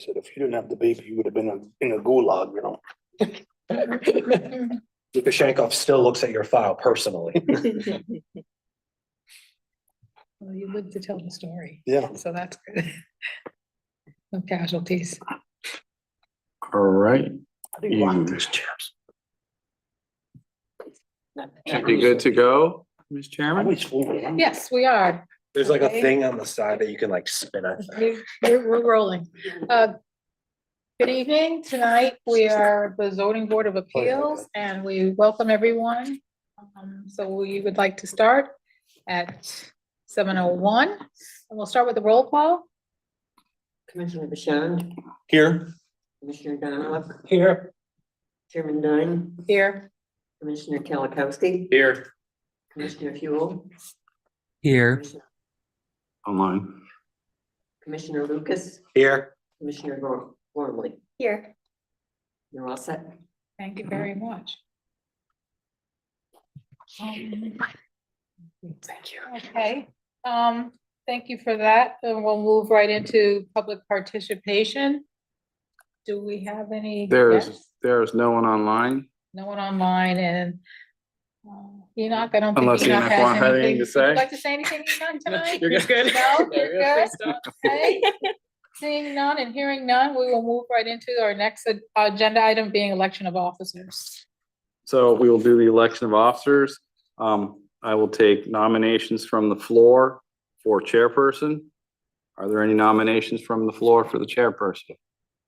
Said if you didn't have the baby, you would have been in a gulag, you know? Lukashenko still looks at your file personally. Well, you live to tell the story, Yeah. so that's good. No casualties. All right, I didn't want these chairs. should be good to go, Ms. Chairman. Always fooling around. Yes, we are. There's like a Okay. thing on the side that you can like spin it. We're rolling. Good evening. Tonight, we are the zoning board of appeals and we welcome everyone. So we would like to start at 7:01 and we'll start with the roll call. Commissioner Bashand, Here. Commissioner Donald, Here. Chairman Dunn, Here, Commissioner Kalikowski, Here. Commissioner Fuel, Here, Commissioner- Online. Commissioner Lucas, Here. Commissioner Gormley. here. You're all set. Thank you very much. Thank you. Okay, thank you for that. And we'll move right into public participation. Do we have any? There's no one online, No one online and Enoch, I don't think unless Enoch Enoch wants has anything anything. to Would you say. like to say anything, Enoch, tonight? You're good. No, you're good. Okay. Seeing none and hearing none, we will move right into our next agenda item being election of officers. So we will do the election of officers. I will take nominations from the floor for chairperson. Are there any nominations from the floor for the chairperson?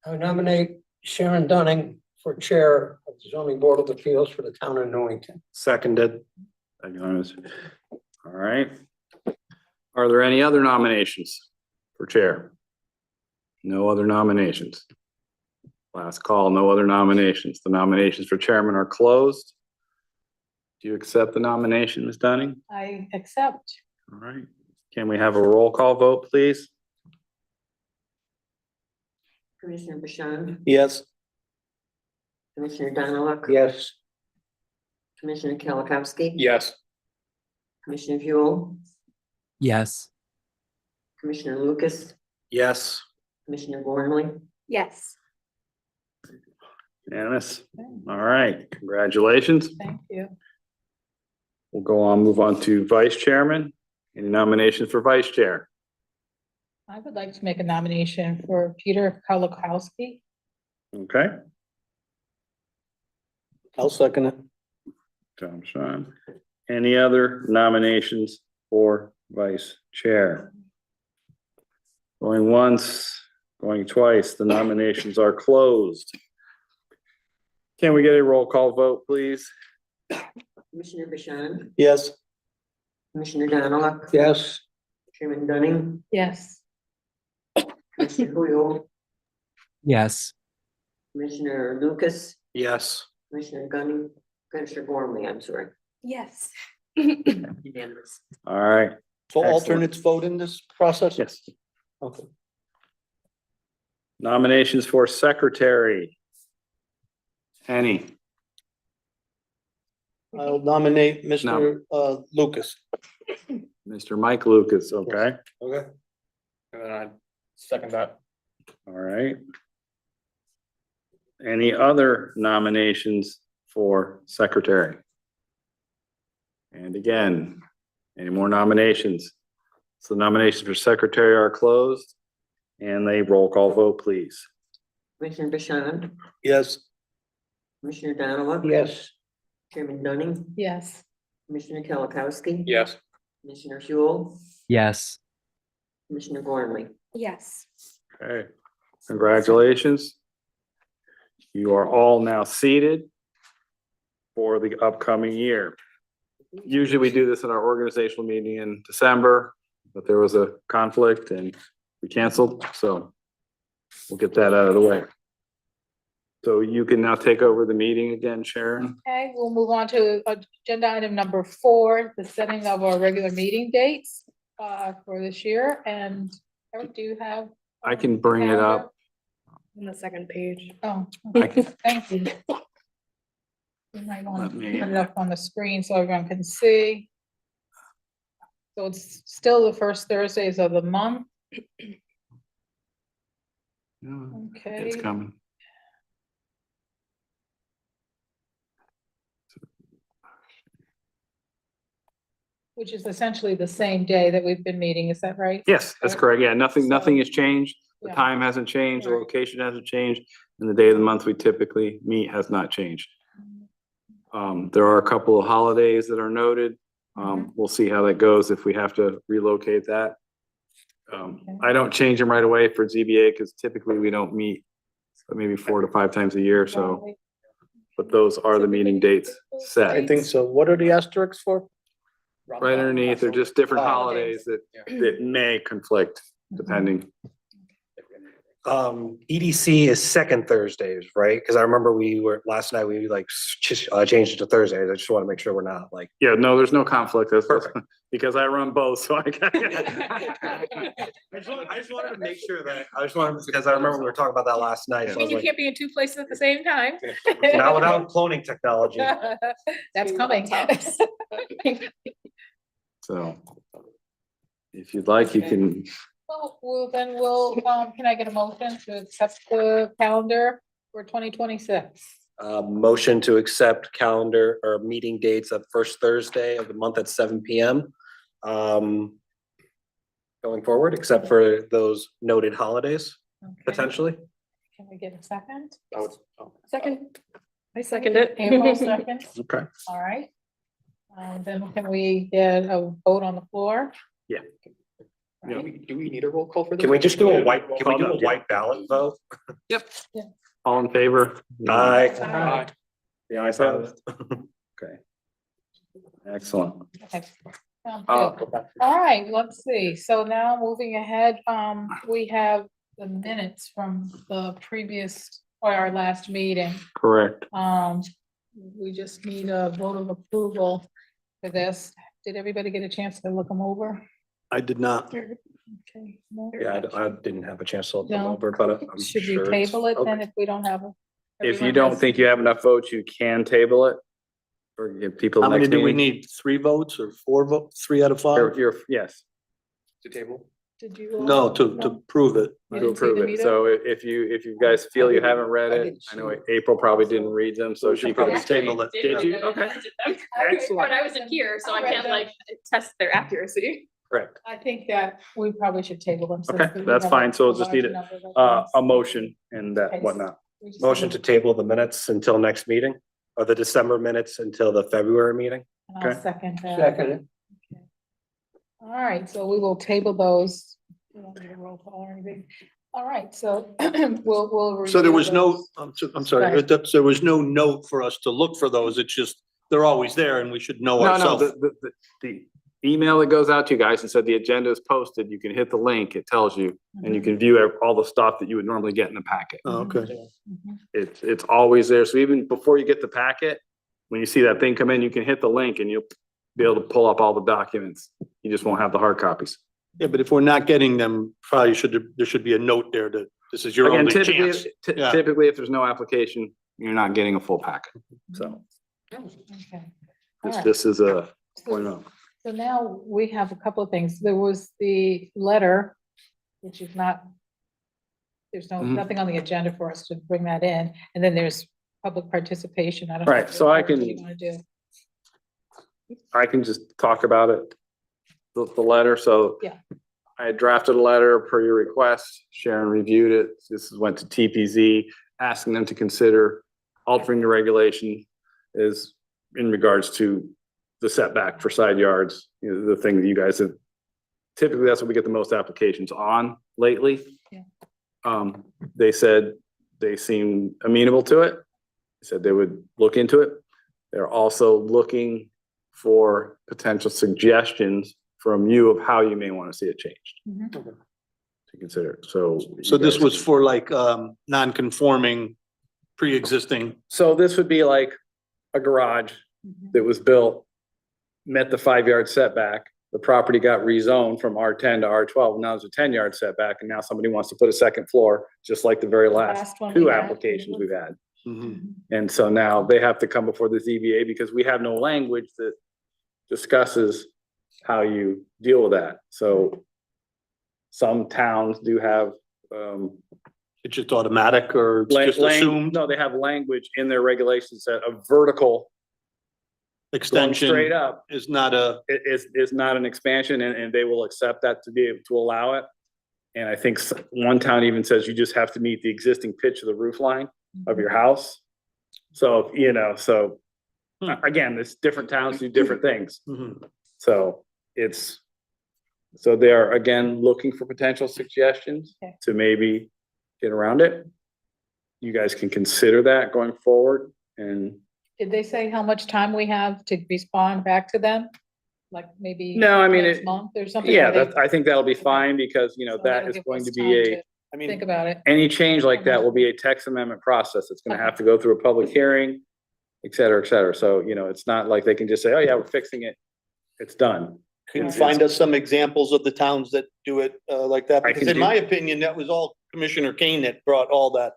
I nominate Sharon Dunning for Chair of the Zoning Board of Appeals for the town of Newington. Seconded. All right. Are there any other nominations for chair? No other nominations. Last call, no other nominations. The nominations for chairman are closed. Do you accept the nomination, Ms. Dunning? I accept. All right. Can we have a roll call vote, please? Commissioner Bashand, Yes. Commissioner Donald, Yes. Commissioner Kalikowski. Yes. Commissioner Fuel, yes, Commissioner Lucas, Yes. Commissioner Gormley. Yes. Unanimous. All right, congratulations. Thank you. We'll go on, move on to vice chairman. Any nominations for vice chair? I would like to make a nomination for Peter Kolakowski. Okay, I'll second it. Tom Sean. Any other nominations for vice chair? Going once, going twice, the nominations are closed. Can we get a roll call vote, please? Commissioner Bashand, Yes. Commissioner Donald, Yes. Chairman Dunning, Yes. Commissioner Fuel, yes, Commissioner Lucas, Yes. Commissioner Gunning, Commissioner Gormley, I'm sorry. Yes. Unanimous. All right, So Excellent. alternates vote in this process? yes. Okay. Nominations for secretary. Any? I'll nominate Mr. Lucas. Mr. Mike Lucas, okay, Okay. And then I second that. all right. Any other nominations for secretary? And again, any more nominations? So nominations for secretary are closed. And a roll call vote, please. Commissioner Bashand, Yes. Commissioner Donald. Yes. Chairman Dunning, Yes. Commissioner Kalikowski. Yes. Commissioner Fuel, yes. Commissioner Gormley. Yes. Okay, congratulations. You are all now seated for the upcoming year. Usually we do this in our organizational meeting in December, but there was a conflict and we canceled, so we'll get that out of the way. So you can now take over the meeting again, Sharon. Okay, we'll move on to agenda item number 4, the setting of our regular meeting dates for this year. And Eric, do you have? I can bring it up. On the second page. Oh, I can- thank you. You might want Let to me- put it up on the screen so everyone can see. So it's still the first Thursdays of the month. No, Okay. it's coming. Which is essentially the same day that we've been meeting, is that right? Yes, that's correct. Yeah, nothing has changed. The Yeah. time hasn't changed, the Right. location hasn't changed, and the day of the month we typically meet has not changed. There are a couple of holidays that are noted. We'll see how that goes if we have to relocate that. I don't change them right away for ZBA because typically we don't meet maybe 4 to 5 times a year, so, Right. but those are the meeting dates set. I think so. What are the asterisks for? Right underneath, they're just different Holidays. holidays that may conflict depending. EDC is second Thursdays, right? Cause I remember last night we like changed it to Thursdays. I just want to make sure we're not like. Yeah, no, there's no conflict. That's Perfect. because I run both, so I can. I just wanted to make sure that, because I remember we were talking about that last night. I So I mean, was you like, can't be in 2 places at the same time. now without cloning technology. That's coming. So if you'd like, you can, Well, then we'll, can I get a motion to accept the calendar for 2026? Motion to accept calendar or meeting dates of first Thursday of the month at 7 PM. Going forward, except for those noted holidays, Okay. potentially. Can we get a second? Second. I second it. April second, okay. all right. Then can we get a vote on the floor? Yeah. Right. Do we need a roll call for this? Can we just do a white ballot vote? All in favor? Aye. The ayes have it. Okay. Excellent. Okay. Sounds good. All right, let's see. So now moving ahead, we have the minutes from the previous or our last meeting. Correct. We just need a vote of approval for this. Did everybody get a chance to look them over? I did not. Okay. no? Yeah, I didn't have a chance to look them No. over, but I'm Should we sure it's- table it then okay. if we don't have? If you everyone don't has- think you have enough votes, you can table it. Or give people. How the many next do we meeting. need? 3 votes or 4 votes? 3 out of 5? Yes, To table? Did you? No, to prove it. You to didn't see approve the it. meter? So if you guys feel you haven't read it, I know April probably didn't read them, so she Probably could. table it. Did you? Okay. Excellent. But I wasn't here, so I can't like test their accuracy. Correct. I think that we probably should table them. since Okay, we that's have fine. So a we'll just need large number of A items. motion and Okay. that whatnot. We just Motion need- to table the minutes until next meeting, or the December minutes until the February meeting? and I'll okay. second that. Second. All right, so we will table those. We don't need a roll call or anything. All right, so we'll. So there review was no, those. I'm sorry, Right. there was no note for us to look for those. It's just, they're always there and we should know No, ourselves. the email that goes out to you guys and said the agenda is posted, you can hit the link, it tells you, and you can view all the stuff that you would normally get in the packet. Oh, okay. Mhm. It's always there. So even before you get the packet, when you see that thing come in, you can hit the link and you'll be able to pull up all the documents. You just won't have the hard copies. Yeah, but if we're not getting them, probably there should be a note there that this is your Again, only typically, chance. Yeah. typically, if there's no application, you're not getting a full packet. So Okay. All this, right. this is a point So of. so now we have a couple of things. There was the letter, which is not, there's Mhm. nothing on the agenda for us to bring that in. And then there's public participation. I don't. know Right, so I what you can- wanna do. I can just talk about it, the letter, so. Yeah. I had drafted a letter per your request, Sharon reviewed it, this went to TPZ, asking them to consider altering the regulation is in regards to the setback for side yards, you know, the thing that you guys have. Typically, that's what we get the most applications on lately. Yeah. They said they seem amenable to it, said they would look into it. They're also looking for potential suggestions from you of how you may want to see it changed Mhm. to consider. So. So you this guys was can- for like, non-conforming, pre-existing. So this would be like a garage Mhm. that was built, met the 5-yard setback. The property got rezoned from R10 to R12. Now it's a 10-yard setback, and now somebody wants to put a second floor, just like the very last Last one 2 we had. applications we've had. Mhm. And so now they have to come before the ZBA because we have no language that discusses how you deal with that. So some towns do have It's just automatic or it's just assumed No, they have language in their regulations that a vertical going extension straight up is not a, is not an expansion and they will accept that to be able to allow it. And I think one town even says you just have to meet the existing pitch of the roof line of your house. So, you know, so again, it's different towns do different things. Mhm. So so they are again looking for potential suggestions Okay. to maybe get around it. You guys can consider that going forward and Did they say how much time we have to respond back to them? Like maybe? No, I mean, next it- month or something? yeah, Or they- that, I think that'll be fine because, you know, so that that'll is give going us to time be a, to I mean. Think about it. any change like that will be a text amendment process. It's gonna have to go through a public hearing, et cetera, et cetera. So, you know, it's not like they can just say, oh yeah, we're fixing it. It's done. Can you It's- find us some examples of the towns that do it like that? I Because can in do- my opinion, that was all Commissioner Kane that brought all that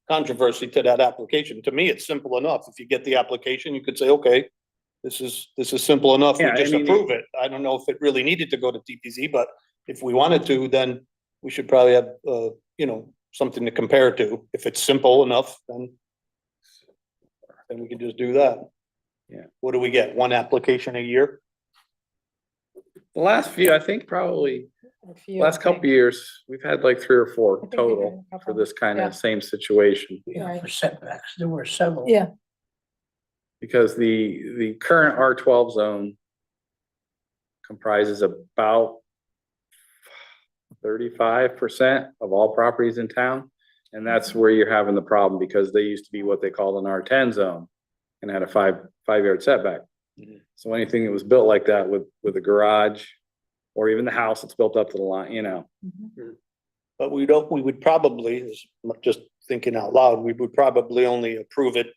controversy to that application. To me, it's simple enough. If you get the application, you could say, okay, this is simple enough. We Yeah, I just mean, approve it. I don't know if it really needed to go to TPZ, but if we wanted to, then we should probably have, you know, something to compare to. If it's simple enough, then we can just do that. Yeah. What do we get? One application a year? The last few, I think probably, A few, last I couple think. years, we've had like 3 or 4 think we've had total a for couple. this kind Yeah. of same situation. Yeah, for setbacks, there were several. Yeah, Because the current R12 zone comprises about 35% of all properties in town. And that's where you're having the problem because they used to be what they called an R10 zone and had a 5 yard setback. Mhm. So anything that was built like that with a garage or even the house that's built up to the line, you know, But we would probably, just thinking out loud, we would probably only approve it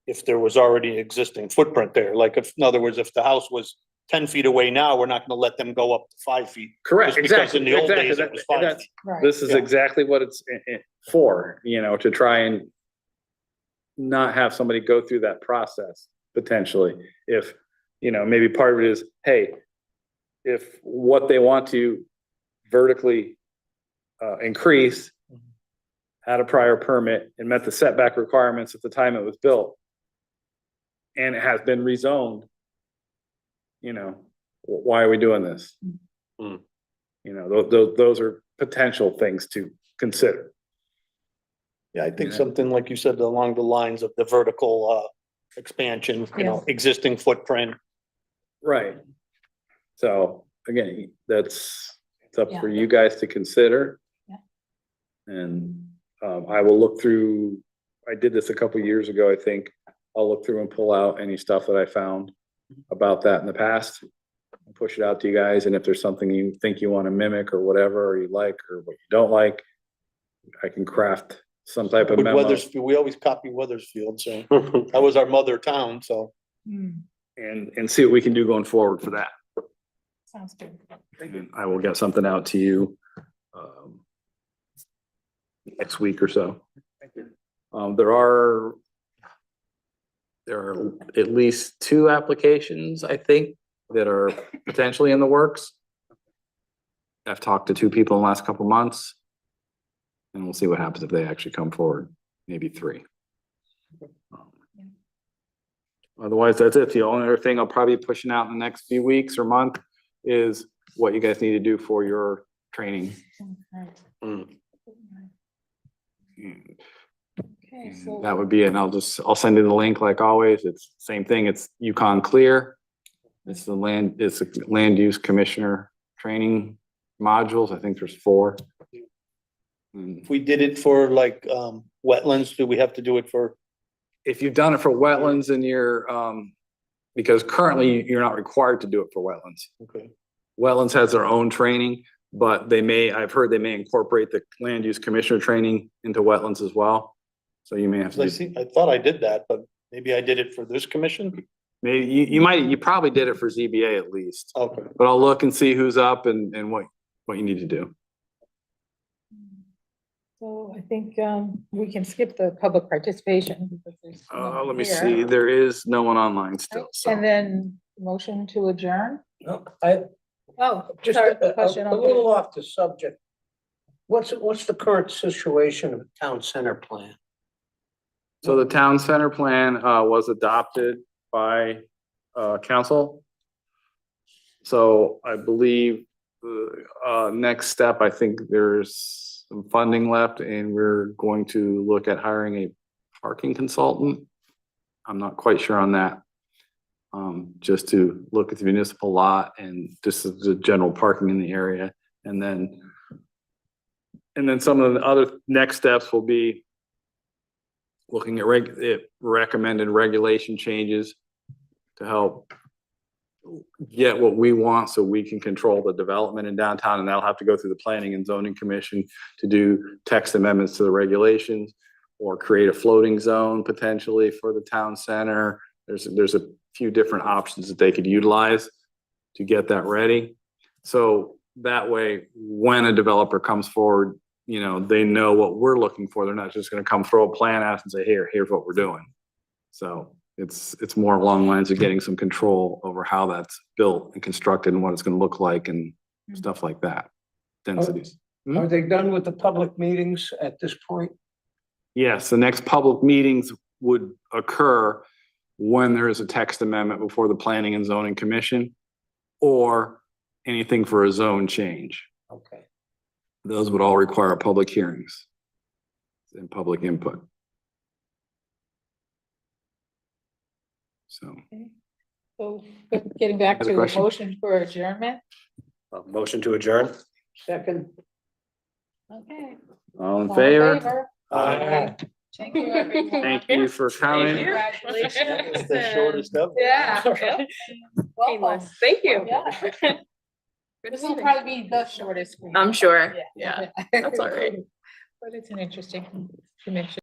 if there was already an existing footprint there. Like if, in other words, if the house was 10 feet away now, we're not gonna let them go up to 5 feet. correct, Just because in exactly, the old exactly. days it was That- 5 that's- feet. right. This is Yeah. exactly what it's for, you know, to try and not have somebody go through that process potentially. If, you know, maybe part of it is, hey, if what they want to vertically increase had a prior permit and met the setback requirements at the time it was built and it has been rezoned, you know, why are we doing this? Hmm. You know, those are potential things to consider. Yeah, I think Yeah. something like you said, along the lines of the vertical expansion, you know, existing footprint. Right. So again, it's up for Yeah. you guys to consider. Yeah. And I will look through, I did this a couple years ago, I think. I'll look through and pull out any stuff that I found about that in the past. And push it out to you guys, and if there's something you think you want to mimic or whatever, or you like, or what you don't like, I can craft some type of With memo Weathersfield, we always copy Weathersfield, so that was our mother town, so. Hmm, and see what we can do going forward for that. sounds good. And I will get something out to you next week or so. There are at least 2 applications, I think, that are potentially in the works. I've talked to 2 people in the last couple months. And we'll see what happens if they actually come forward, maybe 3. Otherwise, that's it. The only other thing I'll probably be pushing out in the next few weeks or month is what you guys need to do for your training. Okay, so. That would be it. And I'll send you the link like always. It's same thing. It's Yukon Clear. It's the land use commissioner training modules. I think there's 4. If we did it for like wetlands, do we have to do it for? If you've done it for wetlands and you're, because currently you're not required to do it for wetlands. Okay. Wetlands has their own training, but I've heard they may incorporate the land use commissioner training into wetlands as well. So you may have to, I thought I did that, but maybe I did it for this commission? maybe you probably did it for ZBA at least, Okay. but I'll look and see who's up and what you need to do. So I think we can skip the public participation. Because there's no one Let me here. see. There is no one online still, so. And then motion to adjourn? No, I, Oh, just sorry, a question a on. little off the subject. What's the current situation of the town center plan? So the town center plan was adopted by council. So I believe the next step, I think there's some funding left and we're going to look at hiring a parking consultant. I'm not quite sure on that. Just to look at the municipal lot and just the general parking in the area. And then some of the other next steps will be looking at recommended regulation changes to help get what we want so we can control the development in downtown, and that'll have to go through the planning and zoning commission to do text amendments to the regulations or create a floating zone potentially for the town center. There's a few different options that they could utilize to get that ready. So that way, when a developer comes forward, you know, they know what we're looking for. They're not just gonna come throw a plan at us and say, here's what we're doing. So it's more along the lines of getting some control over how that's built and constructed and what it's gonna look like and stuff like that, densities. Are they done with the public meetings at this point? Yes, the next public meetings would occur when there is a text amendment before the Planning and Zoning Commission or anything for a zone change. Okay. Those would all require public hearings and public input. So, So getting back Other to the question? motion for adjournment. Motion to adjourn? Second. Okay. all in All in favor? Aye. Thank you, everyone. Thank you for coming. Congratulations. It's the shortest ever. Yeah. Welcome. Painless. Thank you. Yeah. Good This to will see you. probably be the shortest. one. I'm sure. Yeah, that's all right. But it's an interesting commission.